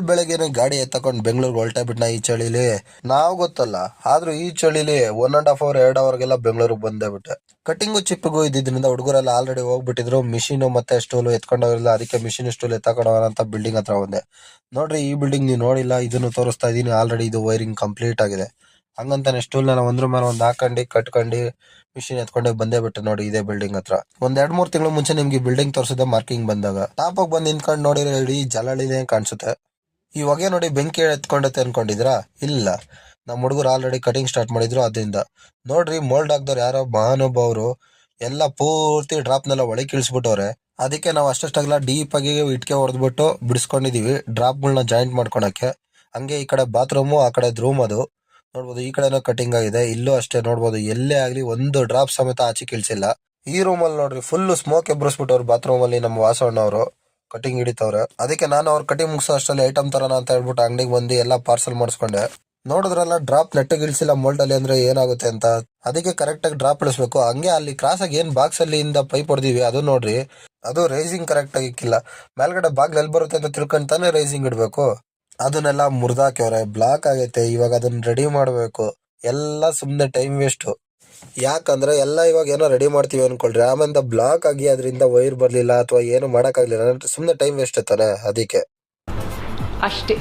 ಬೆಳಗ್ಗೆನೆ ಗಾಡಿ ಎತ್ತಕೊಂಡು ಬೆಂಗಳೂರಿಗೆ ಹೊಲ್ಟೇ ಬಿಟ್ನ ಈ ಚಳಿಲಿ. ನಾವು ಗೊತ್ತಲ್ಲ, ಆದ್ರೂ ಈ ಚಳಿಲಿ 1.5 hour 2 hourಗೆಲ್ಲ ಬೆಂಗಳೂರಿಗೆ ಬಂದೇ ಬಿಟ್ಟೆ. ಕಟಿಂಗು ಚಿಪ್ಪಿಗೂ ಇದ್ದಿದ್ರಿಂದ ಹುಡುಗರೆಲ್ಲ ಆಲ್ರೆಡಿ ಹೋಗ್ಬಿಟ್ಟಿದ್ರು. ಮಿಷಿನ್ ಮತ್ತೆ ಸ್ಟೂಲು ಎತ್ಕೊಂಡೋಗಿಲ್ಲ, ಅದಕ್ಕೆ ಮಿಷಿನ್ ಸ್ಟೂಲ್ ಎತ್ತಕೊಂಡೋಗೋಣ ಅಂತ ಬಿಲ್ಡಿಂಗ್ ಹತ್ರ ಬಂದೆ. ನೋಡ್ರಿ, ಈ ಬಿಲ್ಡಿಂಗ್ ನೀವು ನೋಡಿಲ್ಲ, ಇದನ್ನು ತೋರಿಸ್ತಾ ಇದೀನಿ. ಆಲ್ರೆಡಿ ಇದು ವೈರಿಂಗ್ ಕಂಪ್ಲೀಟ್ ಆಗಿದೆ. ಹಂಗಂತಾನೆ ಸ್ಟೂಲ್ ನ ಒಂದ್ರ ಮೇಲೆ ಒಂದ್ ಹಾಕೊಂಡು ಕಟ್ಕೊಂಡು ಮಿಷಿನ್ ಎತ್ಕೊಂಡೆ ಬಂದೇ ಬಿಟ್ಟೆ. ನೋಡಿ, ಇದೇ ಬಿಲ್ಡಿಂಗ್ ಹತ್ರ ಒಂದ್ 2-3 ತಿಂಗಳು ಮುಂಚೆ ನಿಮ್ಗೆ ಬಿಲ್ಡಿಂಗ್ ತೋರಿಸಿದೆ ಮಾರ್ಕಿಂಗ್ ಬಂದಾಗ. ಟಾಪ್ ಬಂದ್ ನಿಂತ್ಕೊಂಡು ನೋಡಿದ್ರೆ ಇಡೀ ಜಲಳಿನೇ ಕಾಣಿಸುತ್ತೆ. ಈ ಹೊಗೆ ನೋಡಿ ಬೆಂಕಿ ಎತ್ಕೊಂಡತ್ತೆ ಅನ್ಕೊಂಡಿದ್ರಾ? ಇಲ್ಲ, ನಮ್ಮ ಹುಡುಗರು ಆಲ್ರೆಡಿ ಕಟಿಂಗ್ ಸ್ಟಾರ್ಟ್ ಮಾಡಿದ್ರು. ಅದರಿಂದ ನೋಡ್ರಿ, ಮೋಲ್ಡ್ ಹಾಕ್ದವ್ರು ಯಾರೋ ಮಹಾನುಭಾವರು ಎಲ್ಲ ಪೂರ್ತಿ ಡ್ರಾಪ್ನೆಲ್ಲ ಒಳಗೆ ಇಳಿಸ್ಬಿಟ್ಟವ್ರೆ. ಅದಕ್ಕೆ ನಾವು ಅಷ್ಟೆಲ್ಲ ಡೀಪ್ ಆಗಿ ಇಟ್ಕೆ ಹೊಡೆದ್ಬಿಟ್ಟು ಬಿಡಿಸ್ಕೊಂಡಿದೀವಿ ಡ್ರಾಪ್ಗಳನ್ನ ಜಾಯಿಂಟ್ ಮಾಡ್ಕೊಳಕ್ಕೆ. ಹಂಗೆ ಈ ಕಡೆ ಬಾತ್ರೂಮು, ಆ ಕಡೆ ರೂಮ್ ಅದು ನೋಡ್ಬೋದು. ಈ ಕಡೆನೂ ಕಟಿಂಗ್ ಆಗಿದೆ, ಇಲ್ಲೂ ಅಷ್ಟೇ ನೋಡ್ಬೋದು. ಎಲ್ಲೇ ಆಗ್ಲಿ ಒಂದು ಡ್ರಾಪ್ ಸಮೇತ ಆಚೆ ಇಳಿಸಿಲ್ಲ. ಈ ರೂಮ್ ಅಲ್ಲಿ ನೋಡ್ರಿ ಫುಲ್ ಸ್ಮೋಕ್ ಎಬ್ಬಿಸ್ಬಿಟ್ಟವ್ರು. ಬಾತ್ರೂಮ್ ಅಲ್ಲಿ ನಮ್ಮ ವಾಸಣ್ಣವರು ಕಟಿಂಗ್ ಹಿಡಿತವ್ರೆ. ಅದಕ್ಕೆ ನಾನು ಅವ್ರ ಕಟಿಂಗ್ ಮುಗಿಸೋ ಅಷ್ಟರಲ್ಲಿ ಐಟಮ್ ತರೋಣ ಅಂತ ಹೇಳ್ಬಿಟ್ಟು ಅಂಗಡಿಗೆ ಬಂದು ಎಲ್ಲ ಪಾರ್ಸಲ್ ಮಾಡಿಸ್ಕೊಂಡೆ. ನೋಡಿದ್ರಲ್ಲ, ಡ್ರಾಪ್ ನೆಟ್ಟಿಗೆ ಇಳಿಸಿಲ್ಲ ಮೋಲ್ಡ್ ಅಲ್ಲಿ ಅಂದ್ರೆ ಏನಾಗುತ್ತೆ ಅಂತ. ಅದಕ್ಕೆ ಕರೆಕ್ಟ್ ಆಗಿ ಡ್ರಾಪ್ ಇಳಿಸ್ಬೇಕು. ಹಂಗೆ ಅಲ್ಲಿ ಕ್ರಾಸ್ ಆಗಿ ಏನ್ ಬಾಕ್ಸ್ ಅಲ್ಲಿ ಇಂದ ಪೈಪ್ ಹೊಡೆದಿವಿ ಅದು ನೋಡ್ರಿ, ಅದು ರೈಸಿಂಗ್ ಕರೆಕ್ಟ್ ಆಗಿ ಇಕ್ಕಿಲ್ಲ. ಮೇಲ್ಗಡೆ ಬಾಗ್ಲ ಎಲ್ಲಿ ಬರುತ್ತೆ ಅಂತ ತಿಳ್ಕೊಂತಾನೆ ರೈಸಿಂಗ್ ಇಡ್ಬೇಕು. ಅದನ್ನೆಲ್ಲ ಮುರ್ದಾಕ್ಯವ್ರೆ, ಬ್ಲಾಕ್ ಆಗೈತೆ. ಇವಾಗ ಅದನ್ನ ರೆಡಿ ಮಾಡ್ಬೇಕು. ಎಲ್ಲ ಸುಮ್ನೆ ಟೈಮ್ ವೇಸ್ಟ್. ಯಾಕಂದ್ರೆ ಎಲ್ಲ ಇವಾಗ ಏನೋ ರೆಡಿ ಮಾಡ್ತೀವಿ ಅನ್ಕೊಳ್ರಿ, ಆಮೇಲೆ ಬ್ಲಾಕ್ ಆಗಿ ಅದರಿಂದ ವೈರ್ ಬರ್ಲಿಲ್ಲ ಅಥವಾ ಏನು ಮಾಡಕ್ ಆಗ್ಲಿಲ್ಲ, ಸುಮ್ನೆ ಟೈಮ್ ವೇಸ್ಟ್ ತಾನೆ. ಅದಕ್ಕೆ ಅಷ್ಟೇ.